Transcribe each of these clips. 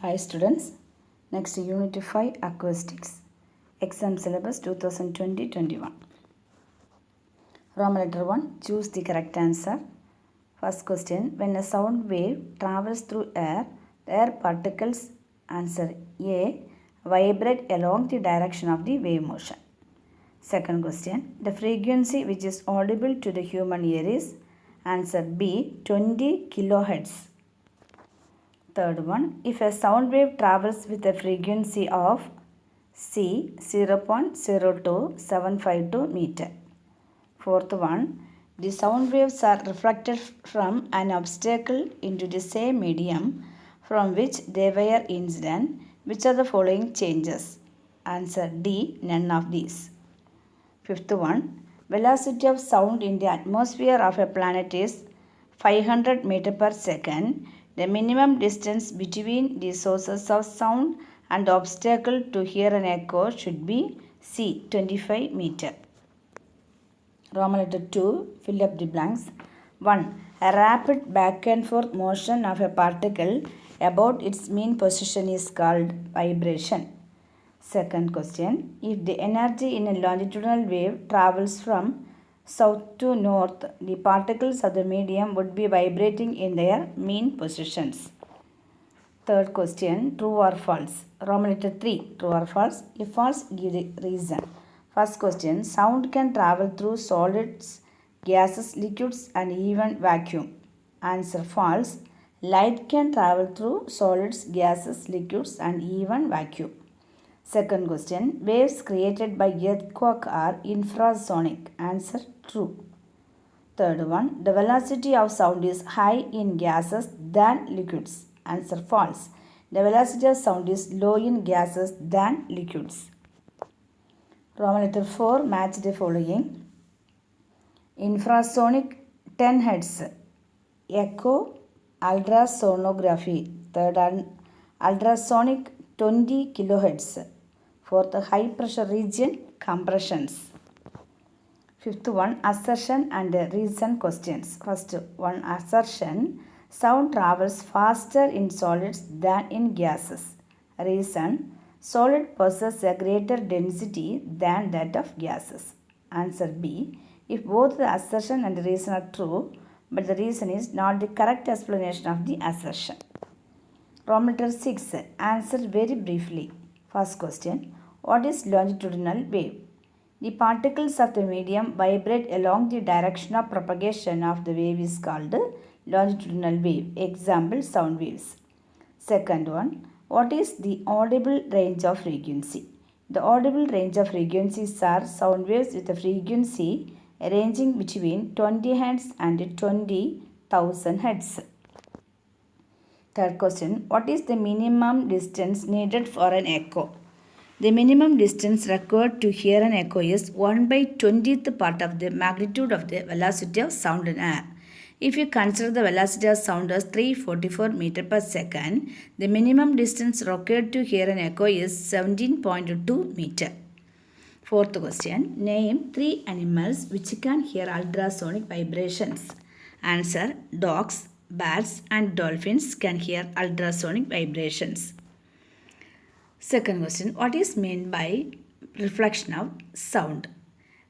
Hi students, next Unit 5 Acoustics, Exam Syllabus 2020-21. Roman letter 1, choose the correct answer. First question, when a sound wave travels through air, the air particles, answer A, vibrate along the direction of the wave motion. Second question, the frequency which is audible to the human ear is, answer B, 20 kilohertz. Third one, if a sound wave travels with a frequency of C 0.02752 meter. Fourth one, the sound waves are reflected from an obstacle into the same medium from which they were incident. Which are the following changes? Answer D, none of these. Fifth one, velocity of sound in the atmosphere of a planet is 500 meter per second. The minimum distance between the sources of sound and the obstacle to hear an echo should be C, 25 meter. Roman letter 2, fill up the blanks. 1. A rapid back and forth motion of a particle about its mean position is called vibration. Second question, if the energy in a longitudinal wave travels from south to north, the particles of the medium would be vibrating in their mean positions. Third question, true or false? Roman letter 3, true or false? If false, give the reason. First question, sound can travel through solids, gases, liquids and even vacuum. Answer false. Light can travel through solids, gases, liquids and even vacuum. Second question, waves created by earthquake are infrasonic. Answer true. Third one, the velocity of sound is high in gases than liquids. Answer false. The velocity of sound is low in gases than liquids. Roman letter 4, match the following. Infrasonic 10 Hz, echo, ultrasonography. Third one, ultrasonic 20 kHz. Fourth, high pressure region, compressions. Fifth one, assertion and reason questions. First one, assertion, sound travels faster in solids than in gases. Reason, solid possess a greater density than that of gases. Answer B, if both the assertion and the reason are true, but the reason is not the correct explanation of the assertion. Roman letter 6, answer very briefly. First question, what is longitudinal wave? The particles of the medium vibrate along the direction of propagation of the wave is called longitudinal wave. Example, sound waves. Second one, what is the audible range of frequency? The audible range of frequencies are sound waves with a frequency ranging between 20 Hz and 20,000 Hz. Third question, what is the minimum distance needed for an echo? The minimum distance required to hear an echo is 1/20th part of the magnitude of the velocity of sound in air. If you consider the velocity of sound as 344 meter per second, the minimum distance required to hear an echo is 17.2 meter. Fourth question, name 3 animals which can hear ultrasonic vibrations. Answer, dogs, bats and dolphins can hear ultrasonic vibrations. Second question, what is meant by reflection of sound?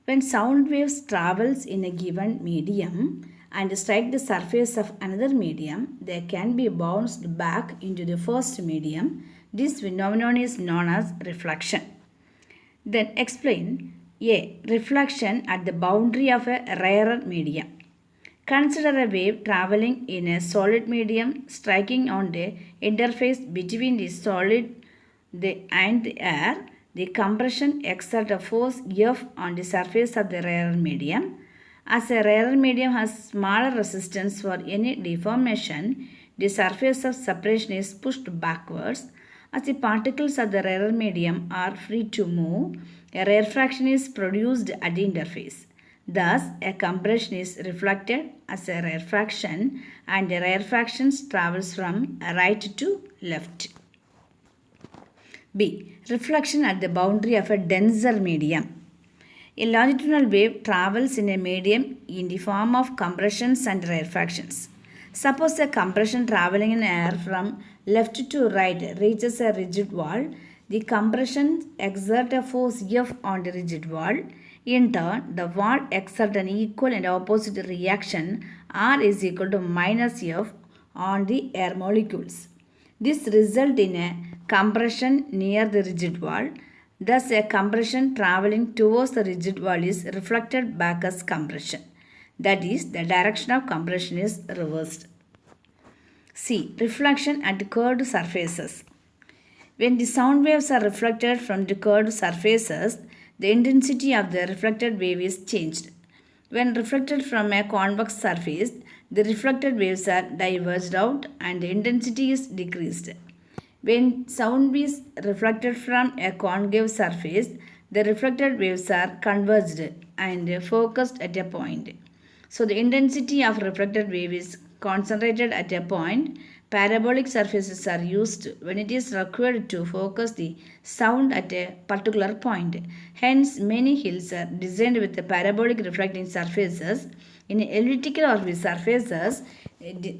When sound waves travels in a given medium and strike the surface of another medium, they can be bounced back into the first medium. This phenomenon is known as reflection. Then explain A. Reflection at the boundary of a rarer medium. Consider a wave traveling in a solid medium striking on the interface between the solid and the air. The compression exerts a force F on the surface of the rarer medium. As a rarer medium has smaller resistance for any deformation, the surface of separation is pushed backwards. As the particles of the rarer medium are free to move, a rarefaction is produced at the interface. Thus, a compression is reflected as a rarefaction and the rarefaction travels from right to left. B. Reflection at the boundary of a denser medium. A longitudinal wave travels in a medium in the form of compressions and rarefactions. Suppose a compression traveling in air from left to right reaches a rigid wall, the compression exerts a force F on the rigid wall. In turn, the wall exerts an equal and opposite reaction R is equal to minus F on the air molecules. This results in a compression near the rigid wall. Thus, a compression traveling towards the rigid wall is reflected back as compression. That is, the direction of compression is reversed. C. Reflection at curved surfaces. When the sound waves are reflected from the curved surfaces, the intensity of the reflected wave is changed. When reflected from a convex surface, the reflected waves are diverged out and the intensity is decreased. When sound is reflected from a concave surface, the reflected waves are converged and focused at a point. So the intensity of reflected wave is concentrated at a point. Parabolic surfaces are used when it is required to focus the sound at a particular point. Hence, many hills are designed with the parabolic reflecting surfaces. In elliptical or surfaces,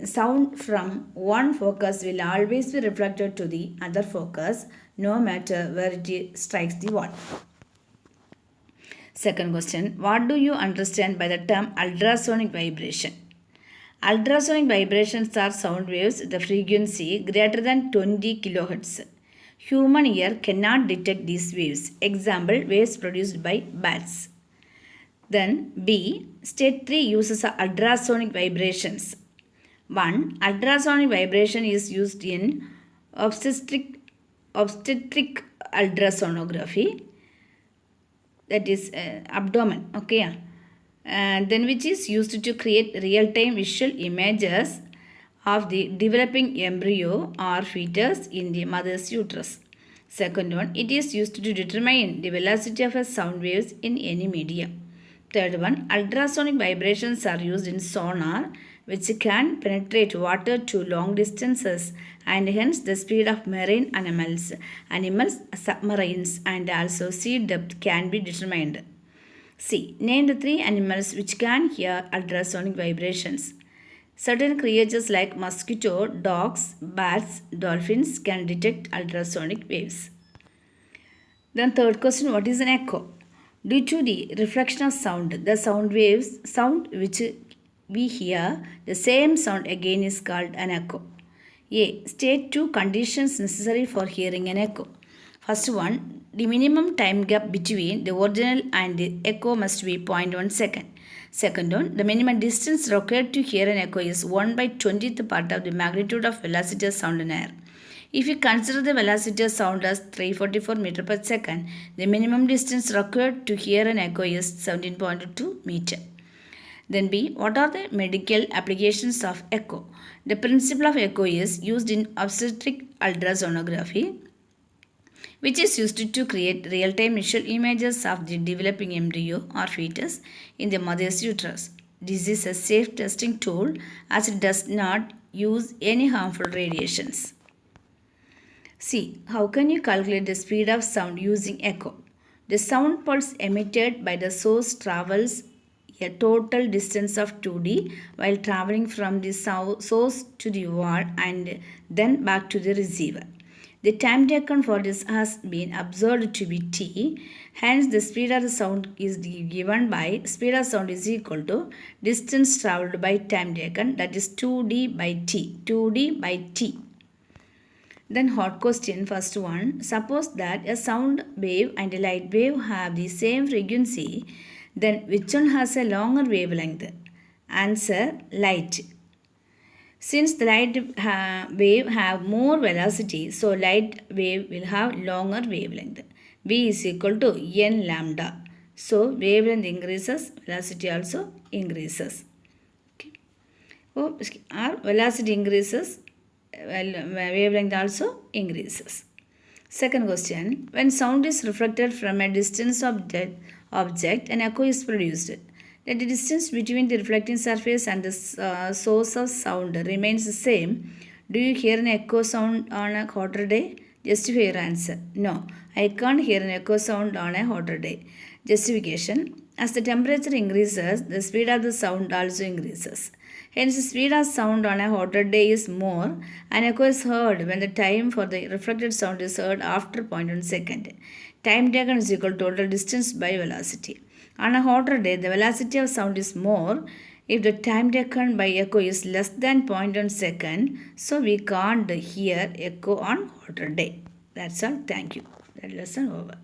sound from one focus will always be reflected to the other focus, no matter where it strikes the wall. Second question, what do you understand by the term ultrasonic vibration? Ultrasonic vibrations are sound waves with a frequency greater than 20 kHz. Human ear cannot detect these waves. Example, waves produced by bats. Then B, state 3 uses of ultrasonic vibrations. 1. Ultrasonic vibration is used in obstetric ultrasonography, that is abdomen, okay. And then which is used to create real-time visual images of the developing embryo or fetus in the mother's uterus. Second one, it is used to determine the velocity of a sound waves in any medium. Third one, ultrasonic vibrations are used in sonar, which can penetrate water to long distances, and hence the speed of marine animals, submarines, and also sea depth can be determined. C. Name the 3 animals which can hear ultrasonic vibrations. Certain creatures like mosquito, dogs, bats, dolphins can detect ultrasonic waves. Then third question, what is an echo? Due to the reflection of sound, the sound which we hear, the same sound again is called an echo. A. State 2 conditions necessary for hearing an echo. First one, the minimum time gap between the original and the echo must be 0.1 second. Second one, the minimum distance required to hear an echo is 1/20th part of the magnitude of velocity of sound in air. If you consider the velocity of sound as 344 meter per second, the minimum distance required to hear an echo is 17.2 meter. Then B, what are the medical applications of echo? The principle of echo is used in obstetric ultrasonography, which is used to create real-time visual images of the developing embryo or fetus in the mother's uterus. This is a safe testing tool as it does not use any harmful radiations. C. How can you calculate the speed of sound using echo? The sound pulse emitted by the source travels a total distance of 2d while traveling from the source to the wall and then back to the receiver. The time taken for this has been observed to be t. Hence, the speed of the sound is given by speed of sound is equal to distance traveled by time taken, that is 2d by t. 2d by t. Then hot question, first one. Suppose that a sound wave and a light wave have the same frequency, then which one has a longer wavelength? Answer, light. Since the light wave have more velocity, so light wave will have longer wavelength. V is equal to n lambda. So wavelength increases, velocity also increases. Okay. Our velocity increases, wavelength also increases. Second question, when sound is reflected from a distance object, an echo is produced. That the distance between the reflecting surface and the source of sound remains the same. Do you hear an echo sound on a hotter day? Justify your answer. No, I can't hear an echo sound on a hotter day. Justification. As the temperature increases, the speed of the sound also increases. Hence, the speed of sound on a hotter day is more. An echo is heard when the time for the reflected sound is heard after 0.1 second. Time taken is equal to total distance by velocity. On a hotter day, the velocity of sound is more if the time taken by echo is less than 0.1 second. So, we can't hear echo on hotter day. That's all. Thank you. That lesson over.